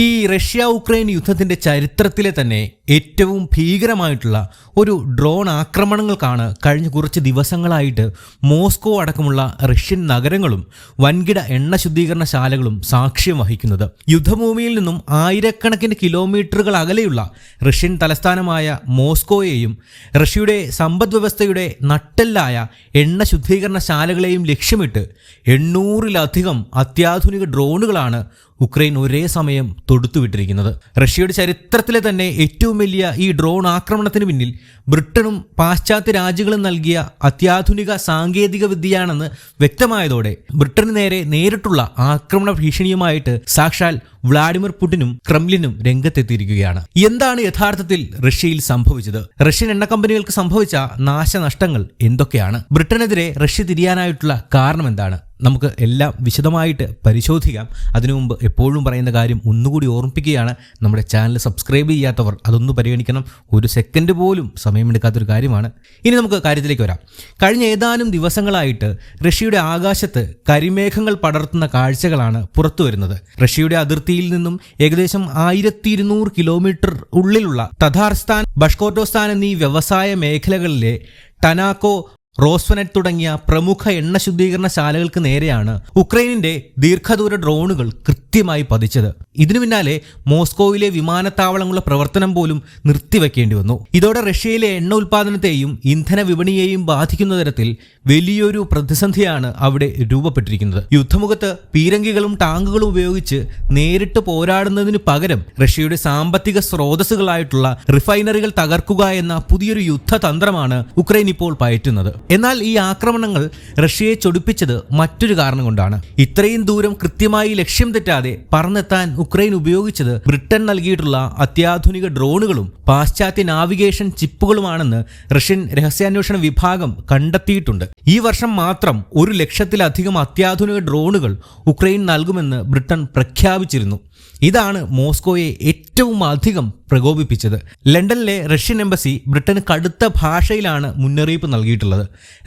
ഈ Russia Ukraine യുദ്ധത്തിന്റെ ചരിത്രത്തിലെ തന്നെ ഏറ്റവും ഭീകരമായിട്ടുള്ള ഒരു ഡ്രോൺ ആക്രമണങ്ങൾക്കാണ് കഴിഞ്ഞ കുറച്ച് ദിവസങ്ങളായിട്ട് മോസ്കോ അടക്കമുള്ള റഷ്യൻ നഗരങ്ങളും വൻകിട എണ്ണ ശുദ്ധീകരണ ശാലകളും സാക്ഷ്യം വഹിക്കുന്നത്. യുദ്ധഭൂമിയിൽ നിന്നും ആയിരക്കണക്കിന് കിലോമീറ്ററുകൾ അകലെയുള്ള റഷ്യൻ തലസ്ഥാനമായ മോസ്കോയെയും റഷ്യയുടെ സമ്പദ്വ്യവസ്ഥയുടെ നട്ടെല്ലായ എണ്ണ ശുദ്ധീകരണ ശാലകളെയും ലക്ഷ്യമിട്ട് 800-ലധികം അത്യാധുനിക ഡ്രോണുകളാണ് ഉക്രൈൻ ഒരേ സമയം തൊടുത്തുവിട്ടിരിക്കുന്നത്. റഷ്യയുടെ ചരിത്രത്തിലെ തന്നെ ഏറ്റവും വലിയ ഈ ഡ്രോൺ ആക്രമണത്തിന് പിന്നിൽ ബ്രിട്ടനും പാശ്ചാത്യ രാജ്യങ്ങളും നൽകിയ അത്യാധുനിക സാങ്കേതിക വിദ്യയാണെന്ന് വ്യക്തമായതോടെ ബ്രിട്ടന് നേരെ നേരിട്ടുള്ള ആക്രമണ ഭീഷണിയുമായിട്ട് സാക്ഷാൽ വ്ളാഡിമിർ പുടിനും ക്രെംലിനും രംഗത്തെത്തിയിരിക്കുകയാണ്. എന്താണ് യഥാർത്ഥത്തിൽ റഷ്യയിൽ സംഭവിച്ചത്? റഷ്യൻ എണ്ണ കമ്പനികൾക്ക് സംഭവിച്ച നാശനഷ്ടങ്ങൾ എന്തൊക്കെയാണ്? ബ്രിട്ടനെതിരെ റഷ്യ തിരിയാനായിട്ടുള്ള കാരണം എന്താണ്? നമുക്ക് എല്ലാം വിശദമായിട്ട് പരിശോധിക്കാം. അതിനു മുമ്പ് എപ്പോഴും പറയുന്ന കാര്യം ഒന്നുകൂടി ഓർമ്മിപ്പിക്കുകയാണ്. നമ്മുടെ ചാനൽ സബ്സ്ക്രൈബ് ചെയ്യാത്തവർ അതൊന്ന് പരിഗണിക്കണം. ഒരു സെക്കൻഡ് പോലും സമയമെടുക്കാത്തൊരു കാര്യമാണ്. ഇനി നമുക്ക് കാര്യത്തിലേക്ക് വരാം. കഴിഞ്ഞ ഏതാനും ദിവസങ്ങളായിട്ട് റഷ്യയുടെ ആകാശത്ത് കരിമേഘങ്ങൾ പടർത്തുന്ന കാഴ്ചകളാണ് പുറത്തു വരുന്നത്. റഷ്യയുടെ അതിർത്തിയിൽ നിന്നും ഏകദേശം 1200 കിലോമീറ്റർ ഉള്ളിലുള്ള തഥാർസ്ഥാൻ, ബഷ്കോർട്ടോസ്ഥാൻ എന്നീ വ്യവസായ മേഖലകളിലെ ടനാക്കോ, റോസ്വനെറ്റ് തുടങ്ങിയ പ്രമുഖ എണ്ണ ശുദ്ധീകരണ ശാലകൾക്ക് നേരെയാണ് ഉക്രൈനിന്റെ ദീർഘദൂര ഡ്രോണുകൾ കൃത്യമായി പതിച്ചത്. ഇതിനു പിന്നാലെ മോസ്കോയിലെ വിമാനത്താവളങ്ങളുടെ പ്രവർത്തനം പോലും നിർത്തിവെക്കേണ്ടി വന്നു. ഇതോടെ റഷ്യയിലെ എണ്ണ ഉൽപ്പാദനത്തെയും ഇന്ധന വിപണിയെയും ബാധിക്കുന്ന തരത്തിൽ വലിയൊരു പ്രതിസന്ധിയാണ് അവിടെ രൂപപ്പെട്ടിരിക്കുന്നത്. യുദ്ധമുഖത്ത് പീരങ്കികളും ടാങ്കുകളും ഉപയോഗിച്ച് നേരിട്ട് പോരാടുന്നതിന് പകരം റഷ്യയുടെ സാമ്പത്തിക സ്രോതസ്സുകളായിട്ടുള്ള റിഫൈനറികൾ തകർക്കുക എന്ന പുതിയൊരു യുദ്ധതന്ത്രമാണ് ഉക്രൈൻ ഇപ്പോൾ പയറ്റുന്നത്. എന്നാൽ ഈ ആക്രമണങ്ങൾ റഷ്യയെ ചൊടിപ്പിച്ചത് മറ്റൊരു കാരണം കൊണ്ടാണ്. ഇത്രയും ദൂരം കൃത്യമായി ലക്ഷ്യം തെറ്റാതെ പറന്നെത്താൻ ഉക്രൈൻ ഉപയോഗിച്ചത് ബ്രിട്ടൻ നൽകിയിട്ടുള്ള അത്യാധുനിക ഡ്രോണുകളും പാശ്ചാത്യ നാവിഗേഷൻ ചിപ്പുകളുമാണെന്ന് റഷ്യൻ രഹസ്യാന്വേഷണ വിഭാഗം കണ്ടെത്തിയിട്ടുണ്ട്. ഈ വർഷം മാത്രം 100,000-ലധികം അത്യാധുനിക ഡ്രോണുകൾ ഉക്രൈൻ നൽകുമെന്ന് ബ്രിട്ടൻ പ്രഖ്യാപിച്ചിരുന്നു. ഇതാണ് മോസ്കോയെ ഏറ്റവും അധികം പ്രകോപിപ്പിച്ചത്. ലണ്ടനിലെ റഷ്യൻ എംബസി ബ്രിട്ടന് കടുത്ത ഭാഷയിലാണ് മുന്നറിയിപ്പ് നൽകിയിട്ടുള്ളത്.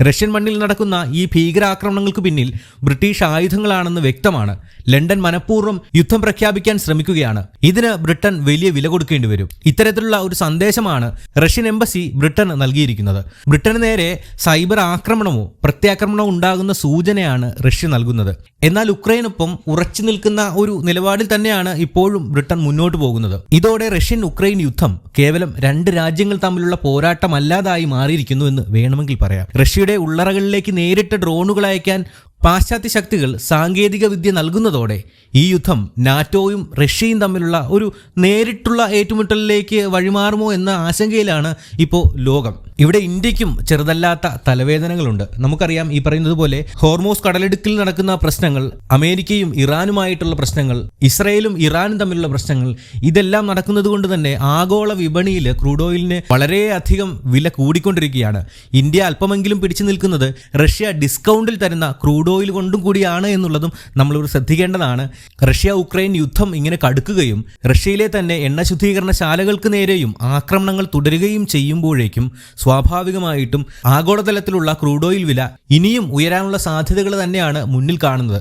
റഷ്യൻ മണ്ണിൽ നടക്കുന്ന ഈ ഭീകരാക്രമണങ്ങൾക്ക് പിന്നിൽ ബ്രിട്ടീഷ് ആയുധങ്ങളാണെന്ന് വ്യക്തമാണ്. ലണ്ടൻ മനഃപൂർവ്വം യുദ്ധം പ്രഖ്യാപിക്കാൻ ശ്രമിക്കുകയാണ്. ഇതിന് ബ്രിട്ടൻ വലിയ വില കൊടുക്കേണ്ടി വരും. ഇത്തരത്തിലുള്ള ഒരു സന്ദേശമാണ് റഷ്യൻ എംബസി ബ്രിട്ടന് നൽകിയിരിക്കുന്നത്. ബ്രിട്ടന് നേരെ സൈബർ ആക്രമണമോ പ്രത്യാക്രമണമോ ഉണ്ടാകുന്ന സൂചനയാണ് റഷ്യ നൽകുന്നത്. എന്നാൽ ഉക്രൈനൊപ്പം ഉറച്ചു നിൽക്കുന്ന ഒരു നിലപാടിൽ തന്നെയാണ് ഇപ്പോഴും ബ്രിട്ടൻ മുന്നോട്ട് പോകുന്നത്. ഇതോടെ റഷ്യൻ ഉക്രൈൻ യുദ്ധം കേവലം 2 രാജ്യങ്ങൾ തമ്മിലുള്ള പോരാട്ടമല്ലാതായി മാറിയിരിക്കുന്നു എന്ന് വേണമെങ്കിൽ പറയാം. റഷ്യയുടെ ഉള്ളറകളിലേക്ക് നേരിട്ട് ഡ്രോണുകൾ അയക്കാൻ പാശ്ചാത്യ ശക്തികൾ സാങ്കേതിക വിദ്യ നൽകുന്നതോടെ ഈ യുദ്ധം നാറ്റോയും റഷ്യയും തമ്മിലുള്ള ഒരു നേരിട്ടുള്ള ഏറ്റുമുട്ടലിലേക്ക് വഴിമാറുമോ എന്ന ആശങ്കയിലാണ് ഇപ്പോൾ ലോകം. ഇവിടെ ഇന്ത്യക്കും ചെറുതല്ലാത്ത തലവേദനകളുണ്ട്. നമുക്കറിയാം, ഈ പറയുന്നത് പോലെ ഹോർമോസ് കടലിടുക്കിൽ നടക്കുന്ന പ്രശ്നങ്ങൾ, അമേരിക്കയും ഇറാനുമായിട്ടുള്ള പ്രശ്നങ്ങൾ, ഇസ്രയേലും ഇറാനും തമ്മിലുള്ള പ്രശ്നങ്ങൾ, ഇതെല്ലാം നടക്കുന്നത് കൊണ്ട് തന്നെ ആഗോള വിപണിയിൽ ക്രൂഡ് ഓയിലിന് വളരെയധികം വില കൂടിക്കൊണ്ടിരിക്കുകയാണ്. ഇന്ത്യ അല്പമെങ്കിലും പിടിച്ചു നിൽക്കുന്നത് റഷ്യ ഡിസ്കൗണ്ടിൽ തരുന്ന ക്രൂഡ് ഓയിൽ കൊണ്ടും കൂടിയാണ് എന്നുള്ളതും നമ്മളിവിടെ ശ്രദ്ധിക്കേണ്ടതാണ്. റഷ്യ ഉക്രൈൻ യുദ്ധം ഇങ്ങനെ കടുക്കുകയും റഷ്യയിലെ തന്നെ എണ്ണ ശുദ്ധീകരണ ശാലകൾക്ക് നേരെയും ആക്രമണങ്ങൾ തുടരുകയും ചെയ്യുമ്പോഴേക്കും സ്വാഭാവികമായിട്ടും ആഗോളതലത്തിലുള്ള ക്രൂഡ് ഓയിൽ വില ഇനിയും ഉയരാനുള്ള സാധ്യതകൾ തന്നെയാണ് മുന്നിൽ കാണുന്നത്.